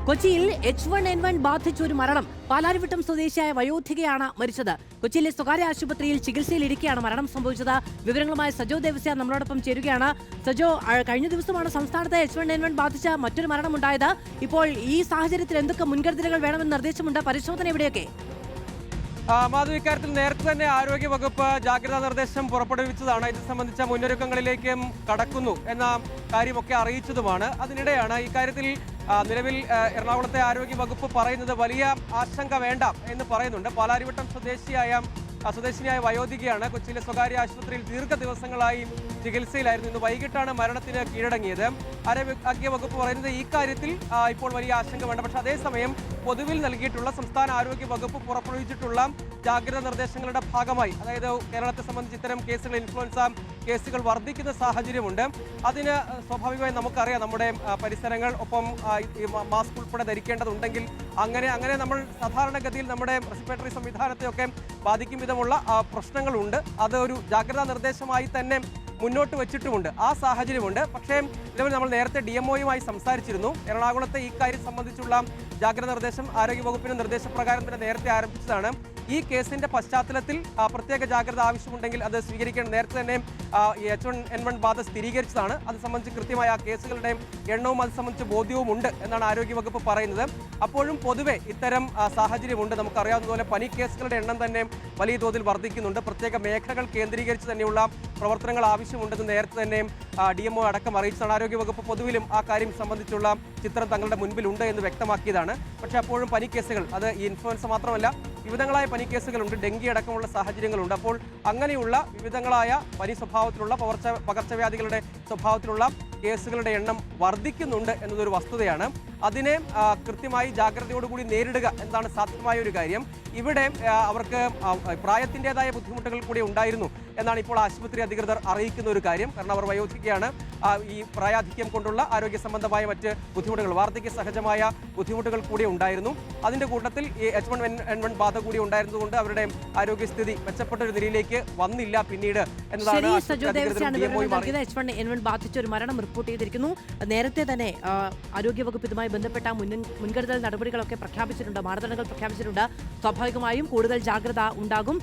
കൊച്ചിയിൽ H1N1 ബാധിച്ച ഒരു മരണം. പാലാരിവട്ടം സ്വദേശിയായ വയോധികയാണ് മരിച്ചത്. കൊച്ചിയിലെ സ്വകാര്യ ആശുപത്രിയിൽ ചികിത്സയിലിരിക്കെയാണ് മരണം സംഭവിച്ചത്. വിവരങ്ങളുമായി സജോ ദേവസ്യ നമ്മളോടൊപ്പം ചേരുകയാണ്. സജോ, കഴിഞ്ഞ ദിവസമാണ് സംസ്ഥാനത്ത് H1N1 ബാധിച്ച മറ്റൊരു മരണമുണ്ടായത്. ഇപ്പോൾ ഈ സാഹചര്യത്തിൽ എന്തൊക്കെ മുൻകരുതലുകൾ വേണമെന്ന് നിർദ്ദേശമുണ്ട്? പരിശോധന എവിടെയൊക്കെ? മാധു, ഇക്കാര്യത്തിൽ നേരത്തെ തന്നെ ആരോഗ്യ വകുപ്പ് ജാഗ്രതാ നിർദ്ദേശം പുറപ്പെടുവിച്ചതാണ്. ഇത് സംബന്ധിച്ച മുന്നൊരുക്കങ്ങളിലേക്കും കടക്കുന്നു എന്ന കാര്യമൊക്കെ അറിയിച്ചതുമാണ്. അതിനിടെയാണ് ഇക്കാര്യത്തിൽ നിലവിൽ എറണാകുളത്തെ ആരോഗ്യ വകുപ്പ് പറയുന്നത് വലിയ ആശങ്ക വേണ്ട എന്ന് പറയുന്നുണ്ട്. പാലാരിവട്ടം സ്വദേശിനിയായ വയോധികയാണ്. കൊച്ചിയിലെ സ്വകാര്യ ആശുപത്രിയിൽ ദീർഘദിവസങ്ങളായി ചികിത്സയിലായിരുന്നു. ഇന്ന് വൈകിട്ടാണ് മരണത്തിന് കീഴടങ്ങിയത്. ആരോഗ്യ വകുപ്പ് പറയുന്നത് ഈ കാര്യത്തിൽ ഇപ്പോൾ വലിയ ആശങ്ക വേണ്ട. പക്ഷേ അതേസമയം പൊതുവിൽ നൽകിയിട്ടുള്ള സംസ്ഥാന ആരോഗ്യ വകുപ്പ് പുറപ്പെടുവിച്ചിട്ടുള്ള ജാഗ്രതാ നിർദ്ദേശങ്ങളുടെ ഭാഗമായി, അതായത് കേരളത്തെ സംബന്ധിച്ച് ഇത്തരം കേസുകൾ, ഇൻഫ്ലുവൻസ കേസുകൾ വർദ്ധിക്കുന്ന സാഹചര്യമുണ്ട്. അതിന് സ്വാഭാവികമായി നമുക്കറിയാം, നമ്മുടെ പരിസരങ്ങൾ, ഒപ്പം മാസ്ക് ഉൾപ്പെടെ ധരിക്കേണ്ടതുണ്ടെങ്കിൽ അങ്ങനെ നമ്മൾ സാധാരണഗതിയിൽ നമ്മുടെ റെസ്പിറേറ്ററി സംവിധാനത്തെയൊക്കെ ബാധിക്കും വിധമുള്ള പ്രശ്നങ്ങളുണ്ട്. അത് ഒരു ജാഗ്രതാ നിർദ്ദേശമായി തന്നെ മുന്നോട്ട് വെച്ചിട്ടുമുണ്ട്. ആ സാഹചര്യമുണ്ട്. പക്ഷേ നിലവിൽ നമ്മൾ നേരത്തെ DMOയുമായി സംസാരിച്ചിരുന്നു. എറണാകുളത്തെ ഈ കാര്യം സംബന്ധിച്ചുള്ള ജാഗ്രതാ നിർദ്ദേശം ആരോഗ്യവകുപ്പിന്റെ നിർദ്ദേശപ്രകാരം തന്നെ നേരത്തെ ആരംഭിച്ചതാണ്. ഈ കേസിന്റെ പശ്ചാത്തലത്തിൽ പ്രത്യേക ജാഗ്രത ആവശ്യമുണ്ടെങ്കിൽ അത് സ്വീകരിക്കണം. നേരത്തെ തന്നെ H1N1 ബാധ സ്ഥിരീകരിച്ചതാണ്. അത് സംബന്ധിച്ച് കൃത്യമായ ആ കേസുകളുടെ എണ്ണവും അത് സംബന്ധിച്ച് ബോധ്യവും ഉണ്ട് എന്നാണ് ആരോഗ്യവകുപ്പ് പറയുന്നത്. അപ്പോഴും പൊതുവെ ഇത്തരം സാഹചര്യമുണ്ട്. നമുക്കറിയാവുന്നതുപോലെ പനി കേസുകളുടെ എണ്ണം തന്നെ വലിയ തോതിൽ വർദ്ധിക്കുന്നുണ്ട്. പ്രത്യേക മേഖലകൾ കേന്ദ്രീകരിച്ച് തന്നെയുള്ള പ്രവർത്തനങ്ങൾ ആവശ്യമുണ്ടെന്ന് നേരത്തെ തന്നെ DMO അടക്കം അറിയിച്ചതാണ്. ആരോഗ്യവകുപ്പ് പൊതുവിലും ആ കാര്യം സംബന്ധിച്ചുള്ള ചിത്രം തങ്ങളുടെ മുൻപിലുണ്ട് എന്ന് വ്യക്തമാക്കിയതാണ്. പക്ഷേ അപ്പോഴും പനി കേസുകൾ, അത് ഈ ഇൻഫ്ലുവൻസ മാത്രമല്ല, വിവിധങ്ങളായ പനി കേസുകളുണ്ട്, ഡെങ്കി അടക്കമുള്ള സാഹചര്യങ്ങളുണ്ട്. അപ്പോൾ അങ്ങനെയുള്ള വിവിധങ്ങളായ പനി സ്വഭാവത്തിലുള്ള പകർച്ചവ്യാധികളുടെ സ്വഭാവത്തിലുള്ള കേസുകളുടെ എണ്ണം വർദ്ധിക്കുന്നുണ്ട് എന്നതൊരു വസ്തുതയാണ്. അതിനെ കൃത്യമായി ജാഗ്രതയോടുകൂടി നേരിടുക എന്നതാണ് സാധ്യമായ ഒരു കാര്യം. ഇവിടെ അവർക്ക് പ്രായത്തിൻ്റെതായ ബുദ്ധിമുട്ടുകൾ കൂടി ഉണ്ടായിരുന്നു എന്നാണ് ഇപ്പോൾ ആശുപത്രി അധികൃതർ അറിയിക്കുന്ന ഒരു കാര്യം. കാരണം അവർ വയോധികയാണ്. ഈ പ്രായാധിക്യം കൊണ്ടുള്ള ആരോഗ്യ സംബന്ധമായ മറ്റ് ബുദ്ധിമുട്ടുകൾ, വാർദ്ധക്യ സഹജമായ ബുദ്ധിമുട്ടുകൾ കൂടി ഉണ്ടായിരുന്നു. അതിൻ്റെ കൂട്ടത്തിൽ ഈ H1N1 ബാധ കൂടി ഉണ്ടായിരുന്നതുകൊണ്ട് അവരുടെ ആരോഗ്യസ്ഥിതി മെച്ചപ്പെട്ട ഒരു നിലയിലേക്ക് വന്നില്ല പിന്നീട് എന്നതാണ്. H1N1 ബാധിച്ച ഒരു മരണം റിപ്പോർട്ട് ചെയ്തിരിക്കുന്നു. നേരത്തെ തന്നെ ആരോഗ്യവകുപ്പ് ഇതുമായി ബന്ധപ്പെട്ട മുൻകരുതൽ നടപടികളൊക്കെ പ്രഖ്യാപിച്ചിട്ടുണ്ട്, മാനദണ്ഡങ്ങൾ പ്രഖ്യാപിച്ചിട്ടുണ്ട്. സ്വാഭാവികമായും കൂടുതൽ ജാഗ്രത ഉണ്ടാകും.